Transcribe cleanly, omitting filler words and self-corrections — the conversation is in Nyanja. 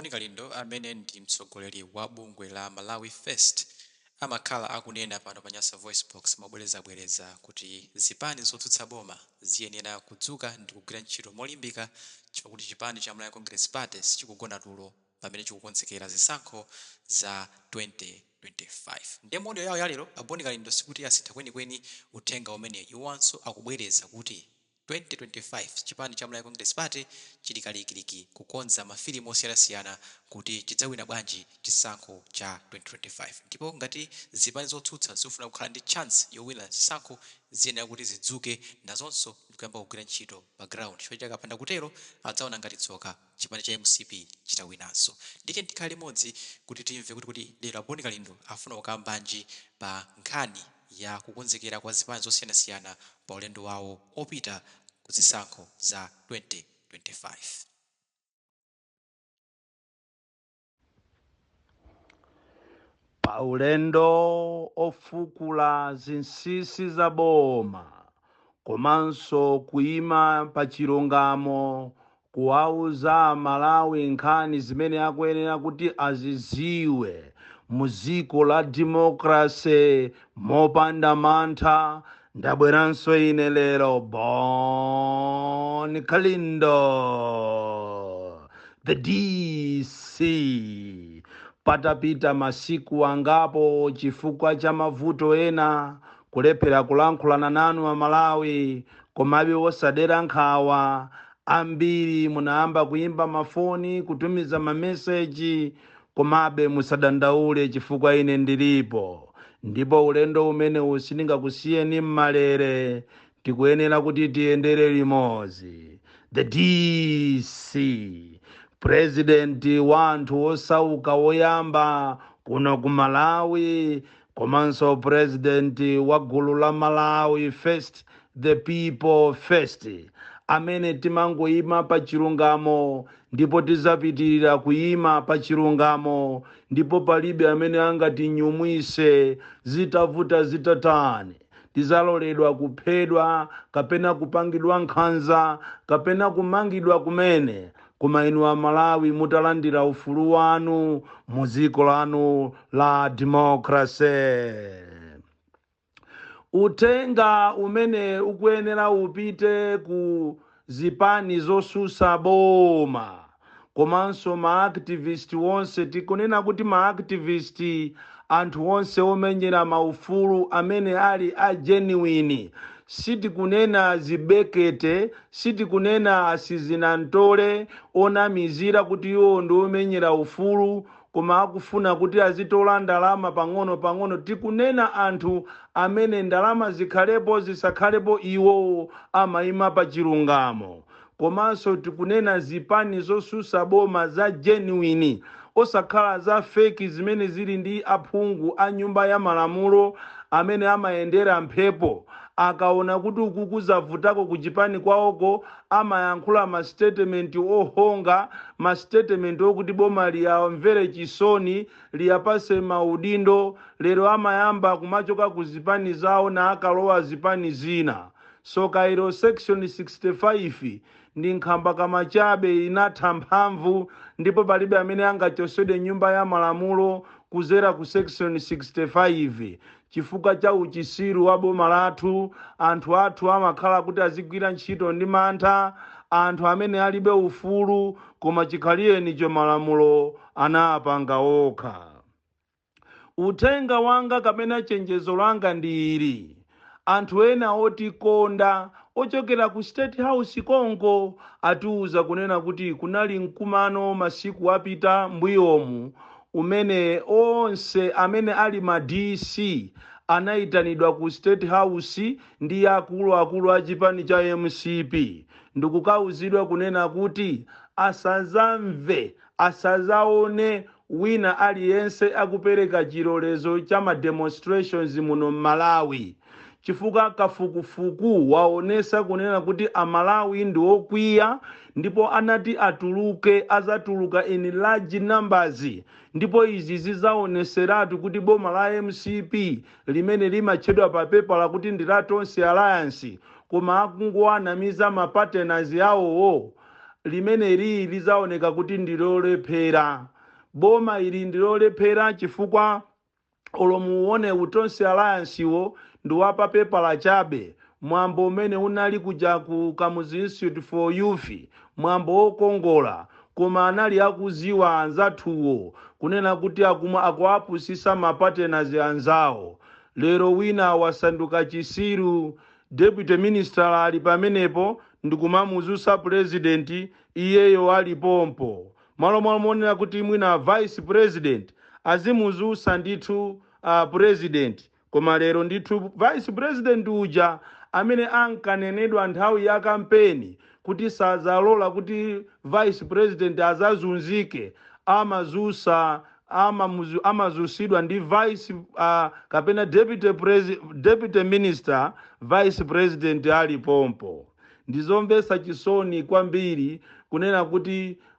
Kalindo amene ndi mtsogoleri wa bungwe la Malawi First amakhala akunena pano pa Nyasa VoiceBox mobwerezabwereza kuti zipani zotsutsa boma ziyenera kudzuka ndi kugwira ntchito molimbika chifukwa kuti chipani cha Malawi Congress Party sichikugona tulo pamene chikukonzekera zisankho za 2025. Ndiye modiyo yawo yalero Kalindo sikuti asintha kwenikweni uthenga umene iwanso akubwereza kuti 2025 chipani cha Malawi Congress Party chili kalikiliki kukonza mafilimu osiyanasiyana kuti chidzawina bwanji chisankho cha 2025. Ndipo ngati zipani zotsutsa zifuna kukhala ndi chance yowina chisankho ziyenera kuti zidzuke nazonso ndikuyamba kugwira ntchito pa ground chifukwa chakapanda kutero adzaona ngati tsoka chipani cha MCP chitawinanso. Ndiye tikhale limodzi kuti timve kuti lero Kalindo afuna kukambanji pa nkhani ya kukonzekera kwa zipani zosiyanasiyana pa ulendo wawo opita ku zisankho za 2025. Pa ulendo ofukula zinsinsi za boma komanso kuima pa chilungamo kuwauza Malawi nkhani zimene akuyenera kuti aziziwe mu dziko la democracy mopanda mantha, ndabweranso ine lero Kalindo the DC. Patapita masiku angapo chifukwa cha mavuto ena kulephera kulankhulana nanu wa Malawi, komabe osadera nkhawa ambiri munayamba kuimba mafoni kutumiza mameseji, komabe musadandaule chifukwa ine ndilipo. Ndipo ulendo umene usindingakusiyeni mmalere, tikuyenera kuti tiyendere limodzi. The DC President wanthu osauka woyamba kuno ku Malawi, komanso President wa gulu la Malawi First, the people first, amene timangoyima pa chilungamo ndipo tizapitirira kuyima pa chilungamo, ndipo palibe amene angatinyumwise zitavuta zitatani. Tizaloledwa kuphedwa kapena kupangidwa nkhanza kapena kumangidwa kumene, koma inu wa Malawi mutalandira ufulu wanu mu dziko lanu la democracy. Uthenga umene ukuyenera upite ku zipani zotsutsa boma komanso maactivist wonse, tikunena kuti maactivist anthu onse omenyera maufulu amene ali a genuine. Sitikunena zibekete, sitikunena asizinantole onamizira kuti iwo ndi omenyera ufulu koma akufuna kuti azitola ndalama pang'ono. Tikunena anthu amene ndalama zikhalepo zisakhalepo iwo amayima pa chilungamo. Komanso tikunena zipani zotsutsa boma za genuine, osakhala za fake zimene zili ndi aphungu a nyumba ya malamulo amene amayendera mphepo. Akaona kuti ukukuzavutako kuchipani kwawoko amayankhula ma statement ohonga, ma statement okuti boma liyamvere chisoni, liyapase maudindo. Lero amayamba kumachoka ku zipani zawo na akalowa zipani zina. So kairo section 65 ndi nkhamba kamachabe inatha mphamvu, ndipo palibe amene angachosede nyumba ya malamulo kuzera ku section 65. Chifukwa cha uchisiru wa boma lathu, anthu athu amakhala kuti azigwira ntchito ndi mantha, anthu amene alibe ufulu koma chikhaliyeni cho malamulo anapanga okha. Uthenga wanga kapena chenjezo langa ndi ili: anthu ena otikonda ochokera ku State House Kongo atiuza kunena kuti kunali mkumano masiku apita mbuyomu umene onse amene ali ma DC anayitanidwa ku State House ndi akulu a chipani cha MCP. Ndikukauzidwa kunena kuti asazamve, asazaone wina aliyense akupereka chilolezo cha ma demonstrations muno Malawi, chifukwa kafukufuku waonesa kunena kuti Amalawi ndi okwiya, ndipo anati atuluke, azatuluka in large numbers. Ndipo izi zizaoneseratu kuti boma la MCP limene limatchedwa pa pepa lakuti ndi la Tonse Alliance, koma akungowanamiza ma partners awowo limene lizaoneka kuti ndilolephera. Boma ili ndilolephera chifukwa olomuone utonse alliance wo ndi wapa pepala chabe, mwambo umene unali kuja ku Kamuzu Institute for Youth, mwambo wokongola, koma anali akuziwa anzathuwo kunena kuti akuwapusisa mapartners anzawo. Lero wina wasanduka chisiru, deputy minister ali pamenepo ndikumamuzusa president, iyeyo ali pompo. Malo monena kuti mwina vice president azimuzusa ndithu president, koma lero ndithu vice president uja amene ankanenedwa nthawi ya kampeni kuti sazalola kuti vice president azazunzike, amazusidwa ndi vice kapena deputy minister, vice president ali pompo. Ndizomvetsa chisoni kwambiri kunena kuti